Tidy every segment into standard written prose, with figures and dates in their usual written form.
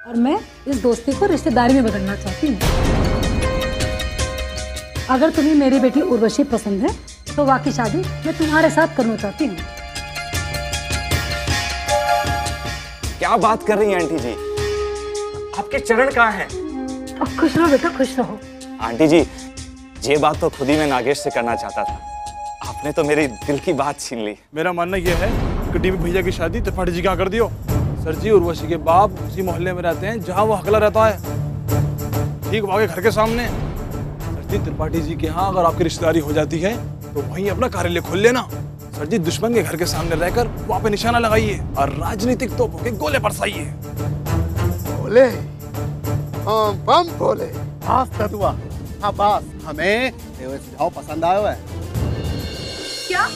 और मैं इस दोस्ती को रिश्तेदारी में बदलना चाहती हूँ। अगर तुम्हें मेरी बेटी उर्वशी पसंद है तो वाकई शादी मैं तुम्हारे साथ करना चाहती हूँ। क्या बात कर रही हैं आंटी जी? आपके चरण कहाँ हैं? खुश रहो बेटा, खुश रहो। आंटी जी, ये बात तो खुद ही मैं नागेश से करना चाहता था। आपने तो मेरी दिल की बात छीन ली। मेरा मानना यह है कि डीपी भैया की शादी त्रिपाठी जी कहाँ कर दियो। सर जी, उर्वशी के बाप उसी मोहल्ले में रहते हैं जहाँ वो हकला रहता है, ठीक वहाँ के घर के सामने। सर जी, त्रिपाठी जी के यहाँ अगर आपकी रिश्तेदारी हो जाती है तो वहीं अपना कार्यालय खोल लेना। सर जी, दुश्मन के घर के सामने रहकर वहाँ पे निशाना लगाइए और राजनीतिक तोपों के गोले बरसाइए। बोले बम बोले खास तदुआ। हाँ बस हमें सुझाव पसंद आयो है। क्या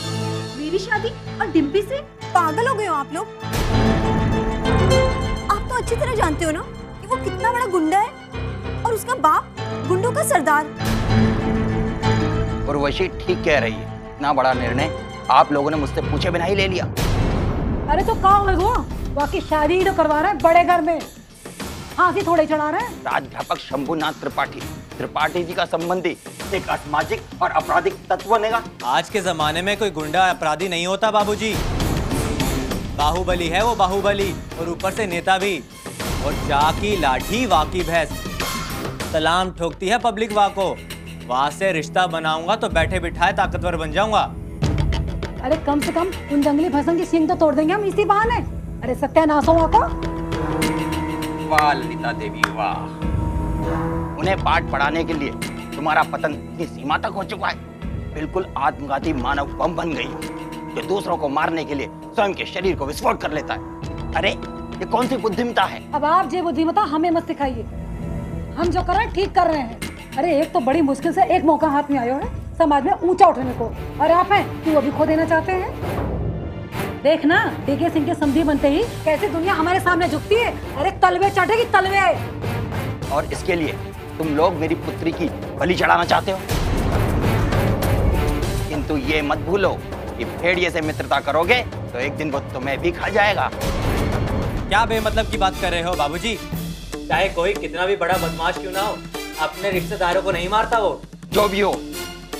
मेरी शादी और डिम्पी से? पागल हो गए हो आप लोग? आप तो अच्छी तरह जानते हो ना कि वो कितना बड़ा गुंडा है और उसका बाप गुंडों का सरदार। उर्वशी ठीक कह रही है, इतना बड़ा निर्णय आप लोगों ने मुझसे पूछे बिना ही ले लिया। अरे तो कहाँ है वो? बाकी शादी तो करवा रहे हैं बड़े घर में, फांसी थोड़े चढ़ा रहे हैं। प्राध्यापक शंभुनाथ त्रिपाठी जी का संबंधी एक असामाजिक और आपराधिक तत्व बनेगा। आज के जमाने में कोई गुंडा अपराधी नहीं होता बाबूजी। बाहुबली है वो, बाहुबली, और ऊपर से नेता भी। और जाकी लाठी वाकी भैंस, सलाम ठोकती है पब्लिक वा को। वहां से रिश्ता बनाऊंगा तो बैठे बिठाए ताकतवर बन जाऊंगा। अरे कम से कम उन जंगली भैंसों की सींग तो तोड़ देंगे हम इसी बहाने। अरे सत्यानाश हो को। वाह ललिता देवी वाह, उन्हें पाठ पढ़ाने के लिए तुम्हारा पतन इतनी सीमा तक हो चुका है। बिल्कुल आत्मघाती मानव बम बन गई जो दूसरों को मारने के लिए स्वयं के शरीर को विस्फोट कर लेता है। अरे ये कौन सी बुद्धिमत्ता है? अब आप ये बुद्धिमत्ता हमें मत सिखाइए। हम जो कर रहे हैं ठीक कर रहे हैं। अरे एक तो बड़ी मुश्किल से एक मौका हाथ में आया है समाज में ऊंचा उठने को, और आप हैं कि वो भी खो देना चाहते हैं। देखना डीके सिंह के समधी बनते ही कैसे दुनिया हमारे सामने झुकती है। अरे तलवे चढ़ेगी तलवे। और इसके लिए तुम लोग मेरी पुत्री की बलि चढ़ाना चाहते हो, किंतु ये मत भूलो कि भेड़िए से मित्रता करोगे तो एक दिन वो तुम्हें भी खा जाएगा। क्या बेमतलब की बात कर रहे हो बाबूजी? चाहे कोई कितना भी बड़ा बदमाश क्यों ना हो, अपने रिश्तेदारों को नहीं मारता वो। जो भी हो,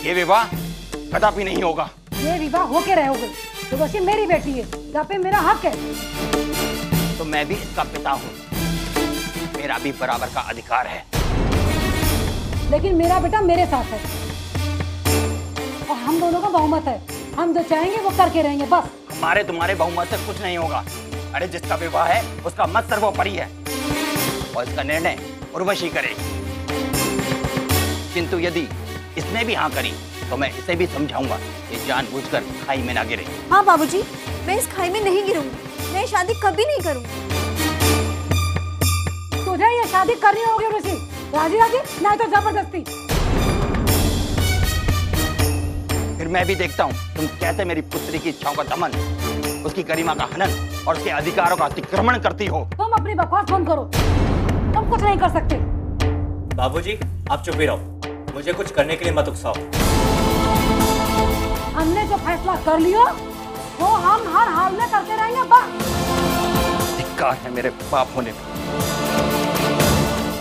ये विवाह कदापि नहीं होगा। ये विवाह होके रहोगे तो वैसे मेरी बेटी है, यहाँ पे मेरा हक है। तो मैं भी इसका पिता हूँ, मेरा भी बराबर का अधिकार है। लेकिन मेरा बेटा मेरे साथ है और हम दोनों का बहुमत है। हम जो चाहेंगे वो करके रहेंगे बस। हमारे तुम्हारे बहुमत से कुछ नहीं होगा। अरे जिसका विवाह है उसका मत सर्वोपरि है और इसका निर्णय उर्वशी करेगी। किंतु यदि इसने भी हाँ करी तो मैं इसे भी समझाऊंगा कि जानबूझकर खाई में ना गिरे। हाँ बाबूजी, मैं इस खाई में नहीं गिरूंगी। मैं शादी कभी नहीं करूंगी। तुझे ये शादी करनी होगी उर्वशी, राजी राजी नहीं तो जबरदस्ती। फिर मैं भी देखता हूँ तुम कैसे मेरी पुत्री की इच्छाओं का दमन, उसकी गरिमा का हनन और उसके अधिकारों का अतिक्रमण करती हो। तुम अपनी बकवास बंद करो, तुम कुछ नहीं कर सकते। बाबूजी आप चुप ही रहो, मुझे कुछ करने के लिए मत उकसाओ। हमने जो फैसला कर लिया वो हम हर हाल में करते रहेंगे बस। धिक्कार है मेरे बाप होने पर।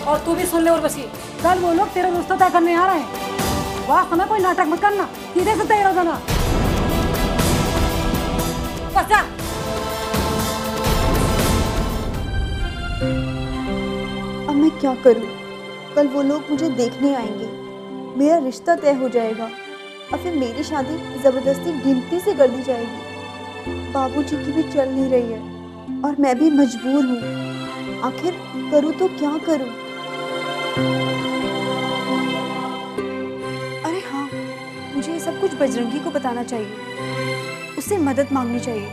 और तू भी सुन ले उर्वशी, कल वो लोग तेरा रिश्ता तय करने आ रहे हैं। वहाँ समय कोई नाटक मत करना, सीधे से तैयार हो जाना। बस जा। अब मैं क्या करूं? कल वो लोग मुझे देखने आएंगे, मेरा रिश्ता तय हो जाएगा और फिर मेरी शादी जबरदस्ती डिम्पी से कर दी जाएगी। बाबूजी की भी चल नहीं रही है और मैं भी मजबूर हूँ। आखिर करूँ तो क्या करूँ? अरे हाँ, मुझे ये सब कुछ बजरंगी को बताना चाहिए, उससे मदद मांगनी चाहिए।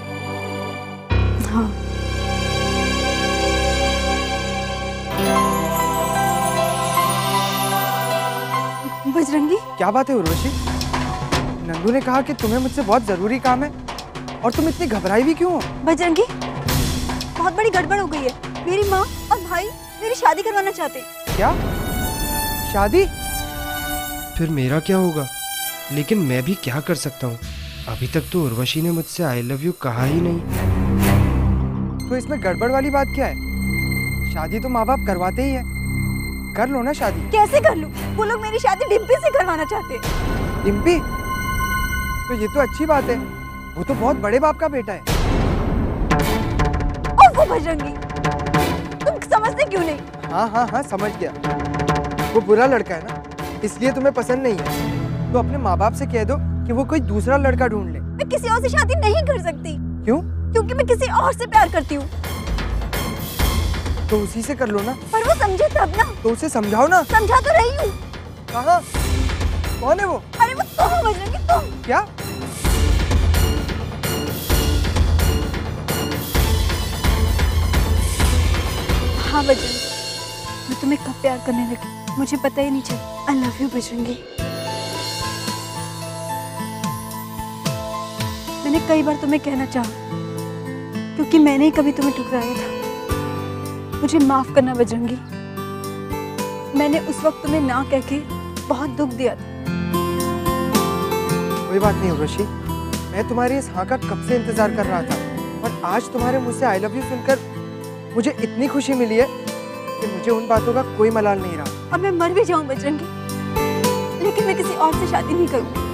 हाँ। बजरंगी, क्या बात है उर्वशी? नंदू ने कहा कि तुम्हें मुझसे बहुत जरूरी काम है और तुम इतनी घबराई भी क्यों हो? बजरंगी, बहुत बड़ी गड़बड़ हो गई है। मेरी माँ और भाई मेरी शादी करवाना चाहते हैं। क्या? शादी? फिर मेरा क्या होगा? लेकिन मैं भी क्या कर सकता हूँ? अभी तक तो उर्वशी ने मुझसे आई लव यू कहा ही नहीं। तो इसमें गड़बड़ वाली बात क्या है? शादी तो माँ बाप करवाते ही है, कर लो ना शादी। कैसे कर लूं? वो लोग मेरी शादी डिम्पी से करवाना चाहते हैं। डिम्पी? तो ये तो अच्छी बात है, वो तो बहुत बड़े बाप का बेटा है। और वो बजरंगी, तुम समझते क्यों नहीं? हाँ समझ गया। वो बुरा लड़का है ना, इसलिए तुम्हें पसंद नहीं है। तो अपने माँ बाप से कह दो कि वो कोई दूसरा लड़का ढूंढ ले। मैं किसी और से शादी नहीं कर सकती। क्यों? क्योंकि मैं किसी और से प्यार करती हूँ। तो उसी से कर लो ना। पर वो समझे तब ना। तो उसे समझाओ ना। समझा तो रही हूँ। कहाँ? कौन है वो? अरे वो तुम हो बजरंगी, तुम। क्या? हाँ बजरंगी, मैं तुम्हें कब प्यार करने लगी मुझे पता ही नहीं चला। I love you Bajrangi. मैंने कई बार तुम्हें कहना चाहा, क्योंकि मैंने ही कभी तुम्हें ठुकराया था। मुझे माफ करना बजरंगी, मैंने उस वक्त तुम्हें ना कह के बहुत दुख दिया था। कोई बात नहीं उर्वशी, मैं तुम्हारी इस हाँ का कब से इंतजार कर रहा था, और आज तुम्हारे मुंह से आई लव यू सुनकर मुझे इतनी खुशी मिली है कि मुझे उन बातों का कोई मलाल नहीं रहा। अब मैं मर भी जाऊं बजरंगी, लेकिन मैं किसी और से शादी नहीं करूंगी।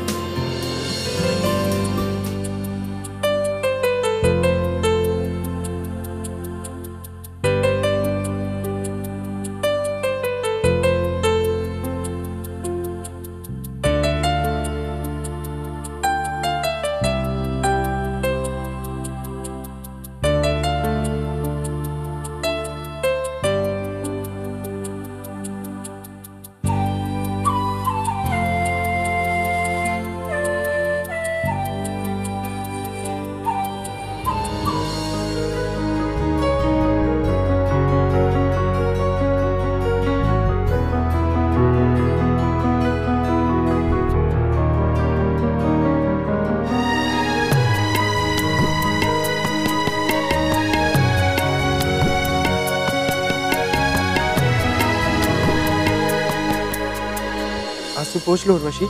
सोच लो उर्वशी,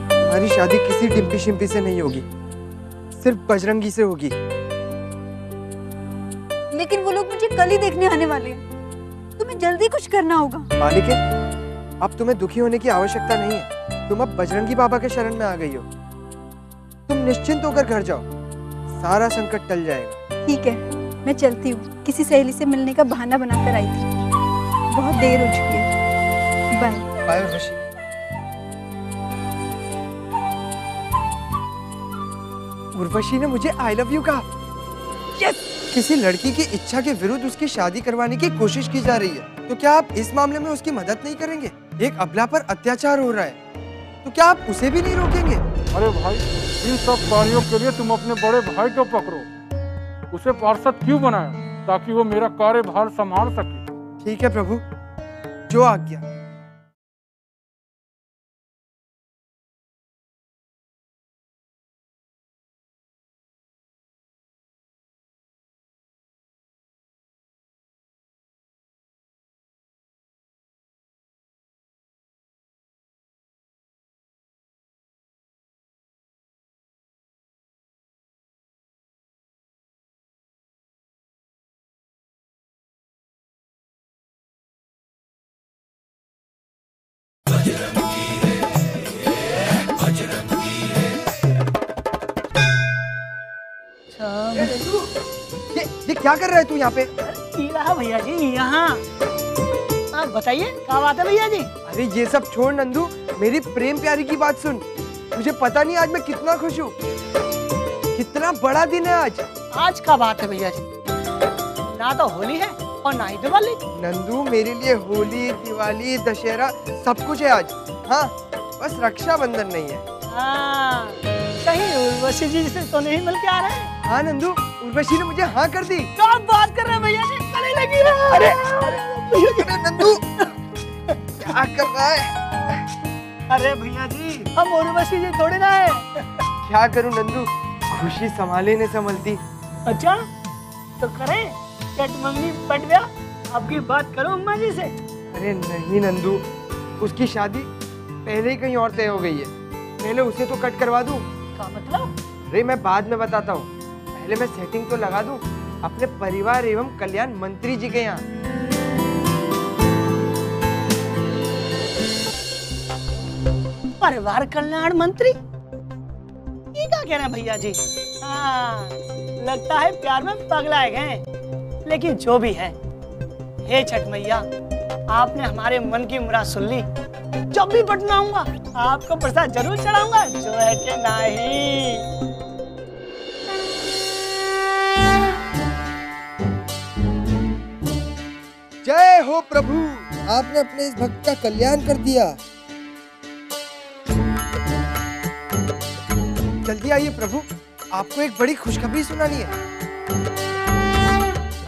हमारी शादी किसी डिम्पी शिम्पी से नहीं होगी, सिर्फ बजरंगी से होगी। लेकिन वो लोग मुझे कल ही देखने आने वाले हैं, तुम्हें जल्दी कुछ करना होगा। मालिके, अब तुम्हें दुखी होने की आवश्यकता नहीं है। तुम अब बजरंगी बाबा के शरण में आ गई हो। तुम निश्चिंत होकर घर जाओ, सारा संकट टल जाएगा। ठीक है, मैं चलती हूँ। किसी सहेली से मिलने का बहाना बनाकर आई थी, बहुत देर हो चुकी है। बाय। बाय उर्वशी। उर्वशी ने मुझे आई लव यू कहा। यस! किसी लड़की की इच्छा के विरुद्ध उसकी शादी करवाने की कोशिश की जा रही है, तो क्या आप इस मामले में उसकी मदद नहीं करेंगे? एक अबला पर अत्याचार हो रहा है, तो क्या आप उसे भी नहीं रोकेंगे? अरे भाई, इन सब कार्यों के लिए तुम अपने बड़े भाई को पकड़ो। उसे पार्षद क्यों बनाया? ताकि वो मेरा कार्यभार संभाल सके। ठीक है प्रभु, जो आज्ञा। ये क्या कर रहा है तू यहाँ पे? रहा भैया जी यहाँ। आप बताइए क्या बात है भैया जी? अरे ये सब छोड़ नंदू, मेरी प्रेम प्यारी की बात सुन। मुझे पता नहीं आज मैं कितना खुश हूँ, कितना बड़ा दिन है आज। आज का बात है भैया जी? ना तो होली है और ना ही दिवाली। नंदू, मेरे लिए होली, दिवाली, दशहरा सब कुछ है आज। हाँ, बस रक्षाबंधन नहीं है। हाँ, कहीं उर्वशी जी से तो नहीं मिल के आ रहे? हाँ नंदू, उर्वशी ने मुझे हाँ कर दी। क्या बात कर रहे हैं भैया जी? गले लगी है। अरे अरे नंदू, क्या कर रहा है? अरे भैया जी, हम उर्वशी जी थोड़े ना है। क्या करूं नंदू, खुशी संभाले नहीं संभलती। अच्छा, तो करें चट मम्मी पट गया, आपकी बात करो अम्मा जी से। अरे नहीं नंदू, उसकी शादी पहले ही कहीं और तय हो गई है। पहले उसे तो कट करवा दूं। का मतलब? अरे मैं बाद में बताता हूँ, पहले मैं सेटिंग तो लगा दूं अपने परिवार एवं कल्याण मंत्री जी के यहाँ। परिवार कल्याण मंत्री? ये क्या कह रहे हैं भैया जी? हाँ, लगता है प्यार में पगलाए गए। लेकिन जो भी है, हे छठ मैया, आपने हमारे मन की मुराद सुन ली। जब भी पटना आऊंगा आपको प्रसाद जरूर चढ़ाऊंगा, जो है कि नहीं। जय हो प्रभु, आपने अपने इस भक्त का कल्याण कर दिया। जल्दी आइए प्रभु, आपको एक बड़ी खुशखबरी सुनानी है।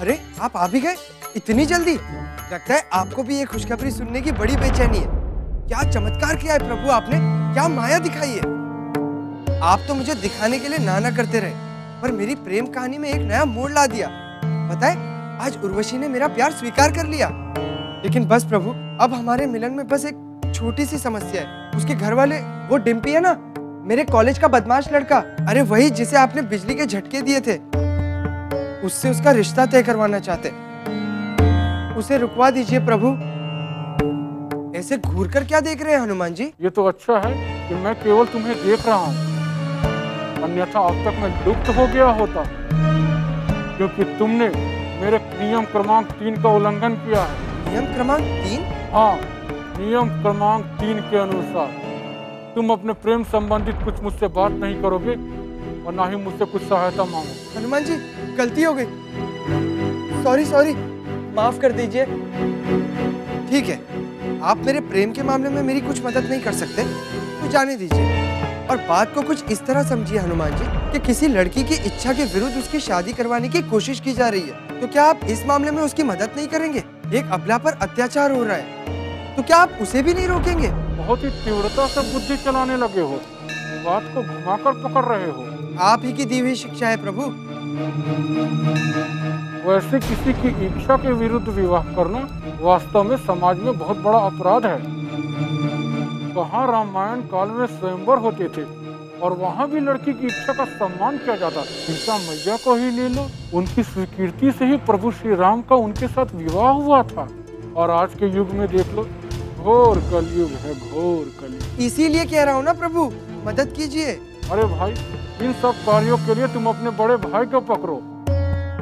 अरे आप आ भी गए इतनी जल्दी? लगता है आपको भी ये खुशखबरी सुनने की बड़ी बेचैनी है। क्या चमत्कार किया है प्रभु आपने, क्या माया दिखाई है। आप तो मुझे दिखाने के लिए नाना करते रहे, पर मेरी प्रेम कहानी में एक नया मोड़ ला दिया। पता है, आज उर्वशी ने मेरा प्यार स्वीकार कर लिया। लेकिन बस प्रभु, अब हमारे मिलन में बस एक छोटी सी समस्या है। उसके घर वाले, वो डिम्पी है ना, मेरे कॉलेज का बदमाश लड़का, अरे वही जिसे आपने बिजली के झटके दिए थे, उससे उसका रिश्ता तय करवाना चाहते। उसे रुकवा दीजिए प्रभु। ऐसे घूर कर क्या देख रहे हैं हनुमान जी? ये तो अच्छा है कि मैं केवल तुम्हें देख रहा हूँ, अन्यथा अब तक मैं लुप्त हो गया होता, क्योंकि तुमने मेरे नियम क्रमांक 3 का उल्लंघन किया है। नियम क्रमांक 3? हाँ, नियम क्रमांक 3 के अनुसार तुम अपने प्रेम संबंधित कुछ मुझसे बात नहीं करोगे और ना ही मुझसे कुछ सहायता मांगो। हनुमान जी, गलती हो गई, सॉरी, माफ कर दीजिए। ठीक है, आप मेरे प्रेम के मामले में मेरी कुछ मदद नहीं कर सकते तो जाने दीजिए। और बात को कुछ इस तरह समझिए हनुमान जी कि किसी लड़की की इच्छा के विरुद्ध उसकी शादी करवाने की कोशिश की जा रही है, तो क्या आप इस मामले में उसकी मदद नहीं करेंगे? एक अबला पर अत्याचार हो रहा है, तो क्या आप उसे भी नहीं रोकेंगे? बहुत ही तीव्रता से बुद्धि चलाने लगे हो, बात को घुमाकर पकड़ रहे हो। आप ही की दी हुई शिक्षा है प्रभु। वैसे किसी की इच्छा के विरुद्ध विवाह करना वास्तव में समाज में बहुत बड़ा अपराध है। कहाँ रामायण काल में स्वयंवर होते थे और वहाँ भी लड़की की इच्छा का सम्मान किया जाता। सीता मैया को ही ले लो, उनकी स्वीकृति से ही प्रभु श्री राम का उनके साथ विवाह हुआ था। और आज के युग में देख लो, घोर कलयुग है, घोर कलयुग। इसीलिए कह रहा हूँ ना प्रभु, मदद कीजिए। अरे भाई, इन सब कार्यों के लिए तुम अपने बड़े भाई को पकड़ो।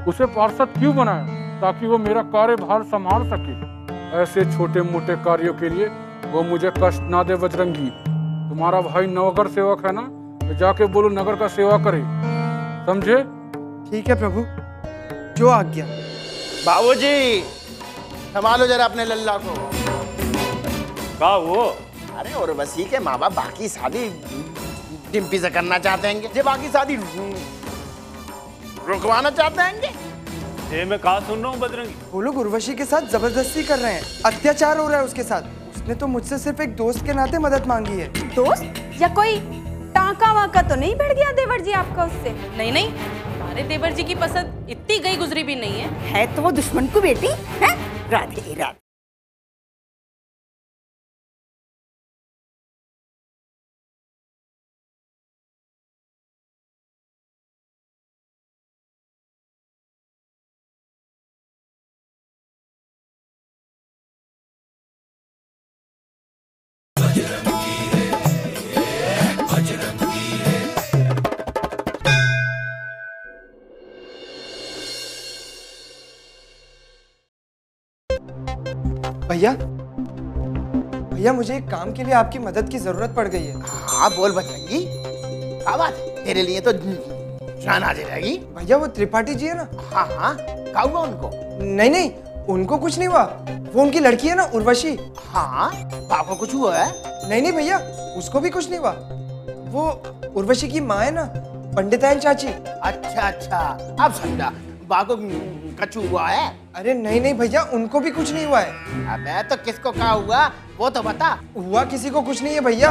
उसे पार्षद क्यों बनाया? ताकि वो मेरा कार्यभार संभाल सके। ऐसे छोटे मोटे कार्यों के लिए वो मुझे कष्ट ना दे। बजरंगी, तुम्हारा भाई नवकर सेवक है ना, तो जाके बोलो नगर का सेवा करे, समझे? ठीक है प्रभु, जो आज्ञा। बाबूजी, संभालो जरा अपने लल्ला को। का वो? अरे उर्वशी के माँ बाप बाकी शादी डिम्पी से करना चाहते हैं, ये बाकी शादी रुकवाना चाहते हैं। ये मैं कहा सुन रहा हूँ बजरंगी? वो लोग उर्वशी के साथ जबरदस्ती कर रहे हैं, अत्याचार हो रहा है उसके साथ। उसने तो मुझसे सिर्फ एक दोस्त के नाते मदद मांगी है। दोस्त? या कोई टांका वाका तो नहीं बढ़ गया देवर जी आपका उससे? नहीं नहीं, हमारे देवर जी की पसंद इतनी गई गुजरी भी नहीं है तो वो दुश्मन को बेटी है। राधे राधे। भैया, मुझे एक काम के लिए आपकी मदद की जरूरत पड़ गई है। हाँ बोल बजरंगी, क्या बात है? तेरे लिए तो जान हाजिर रहेगी। भैया, वो त्रिपाठी जी है ना? हाँ हाँ, क्या हुआ उनको? नहीं, उनको कुछ नहीं हुआ। वो उनकी लड़की है ना, उर्वशी। हाँ, पापा कुछ हुआ है? नहीं भैया, उसको भी कुछ नहीं हुआ। वो उर्वशी की माँ है ना, पंडितायन चाची। अच्छा, अब समझा। बाको कछु हुआ है? अरे नहीं भैया, उनको भी कुछ नहीं हुआ है। अबे तो किसको क्या हुआ वो तो बता। हुआ किसी को कुछ नहीं है भैया,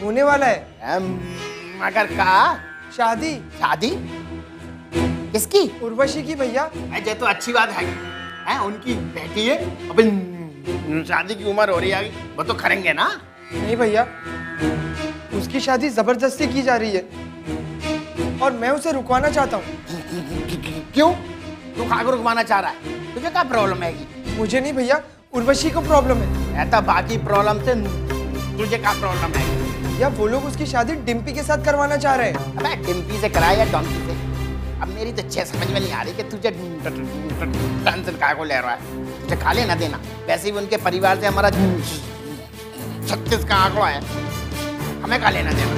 होने वाला है। मगर का? शादी। शादी किसकी? उर्वशी की भैया। ये तो अच्छी बात है, उनकी बेटी है, अब शादी की उम्र हो रही है, वो तो करेंगे ना? नहीं भैया, उसकी शादी जबरदस्ती की जा रही है। और मैं उसे रुकवाना चाहता हूँ। क्यों? तू कहाँ को रुकवाना चाह रहा है? तुझे क्या प्रॉब्लम है? मुझे नहीं भैया, उर्वशी को प्रॉब्लम है। ऐसा बाकी प्रॉब्लम से तुझे क्या प्रॉब्लम है? या वो लोग उसकी शादी डिम्पी के साथ करवाना चाह रहे हैं। अबे डिम्पी से कराया या डॉन्की से? अब मेरी तो अच्छे समझ में नहीं आ रही कि तुझे टेंशन काय को ले रहा है। तुझे खा लेना देना, वैसे भी उनके परिवार से हमारा 36 का आंकड़ा है, हमें खा लेना देना।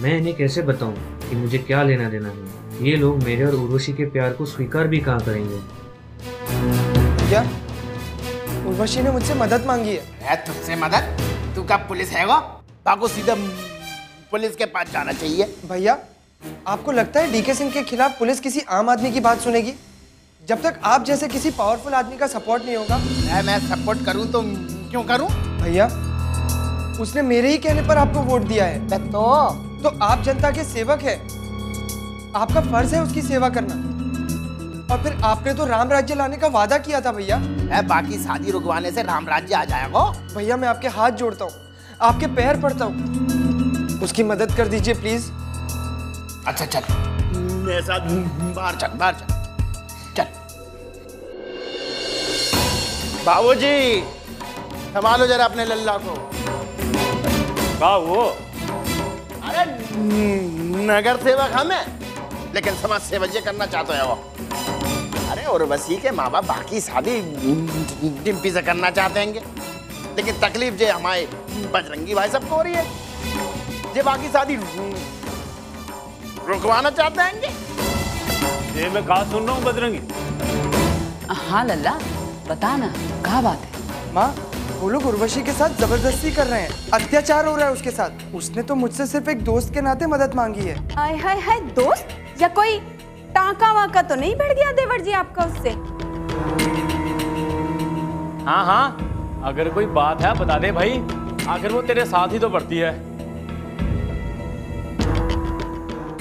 मैं इन्हें कैसे बताऊं कि मुझे क्या लेना देना है? ये लोग मेरे और उर्वशी के प्यार को स्वीकार भी कहाँ करेंगे? क्या उर्वशी ने मुझसे मदद मांगी है? तुझसे मदद? तू क्या पुलिस है वो? बाको सीधा पुलिस के पास जाना चाहिए। भैया, आपको लगता है डीके सिंह के खिलाफ पुलिस किसी आम आदमी की बात सुनेगी? जब तक आप जैसे किसी पावरफुल आदमी का सपोर्ट नहीं होगा। मैं सपोर्ट करूं तो क्यों करूं? भैया, उसने मेरे ही कहने पर आपको वोट दिया है। तो आप जनता के सेवक हैं। आपका फर्ज है उसकी सेवा करना। और फिर आपने तो राम राज्य लाने का वादा किया था भैया। बाकी शादी रुकवाने से राम राज्य आ जाएगा? भैया, मैं आपके हाथ जोड़ता हूँ, आपके पैर पड़ता हूँ, उसकी मदद कर दीजिए प्लीज। अच्छा चल, मेरे साथ बाहर चल, बाहर चल, चल। बाबूजी, संभालो जरा अपने लल्ला को। क्या वो? अरे नगर सेवक हमें, लेकिन समाज सेवा ये करना चाहते हैं वो। अरे उर्वशी के माँ बाप बाकी शादी डिम्पी से करना चाहते हैं, लेकिन तकलीफ जो हमारे बजरंगी भाई सबको हो रही है, ये बाकी शादी रुकवाना चाहते हैं। ये मैं कहा सुन रहा हूँ बजरंगी? हाँ लल्ला, बता ना, क्या बात है? माँ, वो लोग उर्वशी के साथ जबरदस्ती कर रहे हैं, अत्याचार हो रहा है उसके साथ। उसने तो मुझसे सिर्फ एक दोस्त के नाते मदद मांगी है। हाय हाय हाय, दोस्त? या कोई टांका वाका तो नहीं बढ़ गया देवर जी आपका उससे? हाँ हाँ, अगर कोई बात है बता दे भाई, आखिर वो तेरे साथ ही तो बढ़ती है।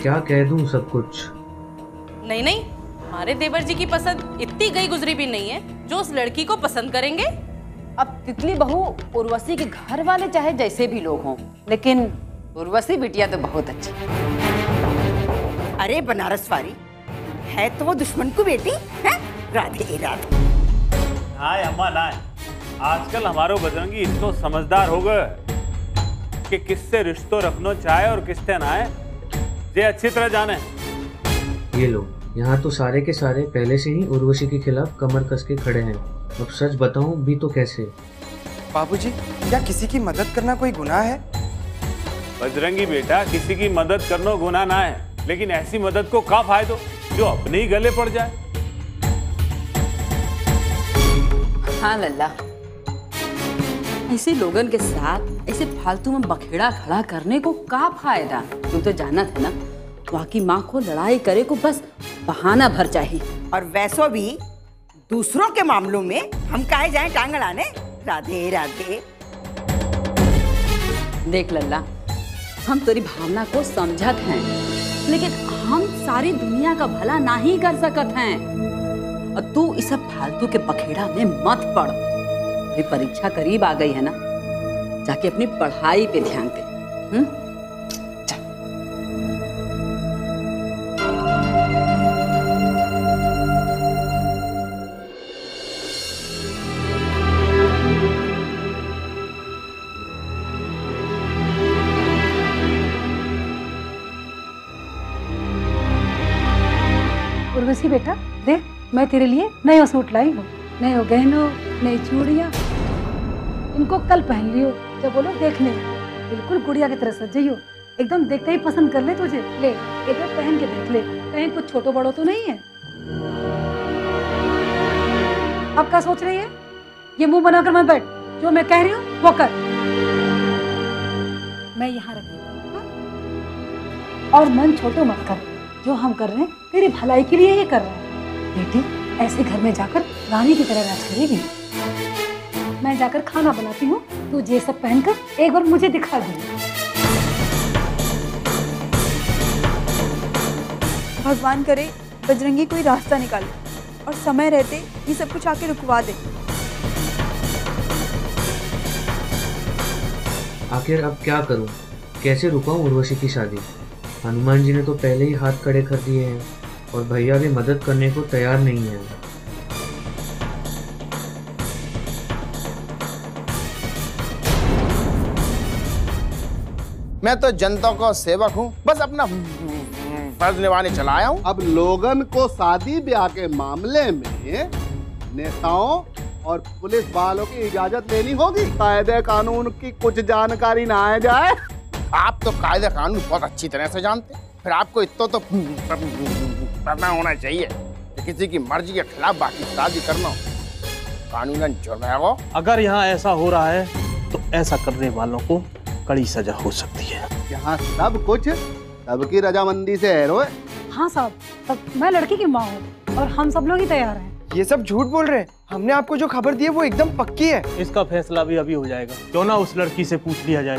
क्या कह दूं सब कुछ? नहीं नहीं, हमारे देवर जी की पसंद इतनी गई गुजरी भी नहीं है जो उस लड़की को पसंद करेंगे। अब तितली बहू उर्वशी के घर वाले चाहे जैसे भी लोग हों, लेकिन उर्वशी बिटिया तो बहुत अच्छी। अरे बनारस वाली है तो वो दुश्मन को बेटी है। राधे राधे। नाय अम्मा नाय, आजकल हमारो बजरंगी इतो समझदार हो गए कि किससे रिश्तों रखना चाहे और किससे ना है, ये अच्छी तरह जाने। ये लोग यहाँ तो सारे के सारे पहले से ही उर्वशी के खिलाफ कमर कस के खड़े हैं। अब सच बताऊं भी तो कैसे? बाबूजी, क्या किसी की मदद करना कोई गुनाह है? बजरंगी बेटा, किसी की मदद करना गुनाह ना है, लेकिन ऐसी मदद को क्या फायदो जो अपने ही गले पड़ जाए। हाँ लल्ला, ऐसे लोगन के साथ ऐसे फालतू में बखेड़ा खड़ा करने को क्या फायदा? तू तो जाना था ना, वाकी माँ को लड़ाई करे को बस बहाना भर चाहिए। और वैसो भी दूसरों के मामलों में हम काहे जाएं टांग अड़ाने। राधे राधे। देख लल्ला, हम तेरी भावना को समझत हैं, लेकिन हम सारी दुनिया का भला नहीं कर सकत हैं। और तू इस फालतू के बखेड़ा में मत पड़। अभी परीक्षा करीब आ गई है ना, जाके अपनी पढ़ाई पे ध्यान दे। उर्वशी बेटा, देख मैं तेरे लिए नया सूट लाई हूँ, नए गहनों, नई चूड़ियाँ। इनको कल पहन लियो जब बोलो देखने, बिल्कुल गुड़िया की तरह सजियो, एकदम देखते ही पसंद कर ले तुझे। ले एक बार पहन के देख ले, कहीं कुछ छोटो बड़ो तो नहीं है। अब क्या सोच रही है? ये मुंह बनाकर मत बैठ, जो मैं कह रही हूँ वो कर। मैं यहाँ रख देती हूँ, और मन छोटो मत कर। जो हम कर रहे हैं तेरी भलाई के लिए ही कर रहे हैं। बेटी, ऐसे घर में जाकर रानी की तरह राज करेगी। मैं जाकर खाना बनाती हूँ, तू ये सब पहनकर एक बार मुझे दिखा दे। भगवान करे बजरंगी कोई रास्ता निकाले और समय रहते ये सब कुछ आके रुकवा दे। आखिर अब क्या करूं? कैसे रुकाऊं उर्वशी की शादी? हनुमान जी ने तो पहले ही हाथ खड़े कर दिए हैं और भैया भी मदद करने को तैयार नहीं है। मैं तो जनता का सेवक हूँ, बस अपना फर्ज निभाने चला आया हूँ। अब लोगन को शादी ब्याह के मामले में नेताओं और पुलिस वालों की इजाजत लेनी होगी। कायदे कानून की कुछ जानकारी ना आ जाए। आप तो कायदे कानून बहुत अच्छी तरह से जानते हैं, फिर आपको इतना तो पता होना चाहिए कि किसी की मर्जी के खिलाफ बाकी शादी करना कानूनन जुर्म है। वो अगर यहाँ ऐसा हो रहा है तो ऐसा करने वालों को कड़ी सजा हो सकती है। यहाँ सब कुछ सबकी रजामंदी से है रोए। हाँ साहब, तब मैं लड़की की माँ हूँ और हम सब लोग ही तैयार हैं। ये सब झूठ बोल रहे हैं। हमने आपको जो खबर दी है वो एकदम पक्की है। इसका फैसला भी अभी हो जाएगा। क्यों ना उस लड़की से पूछ लिया जाए।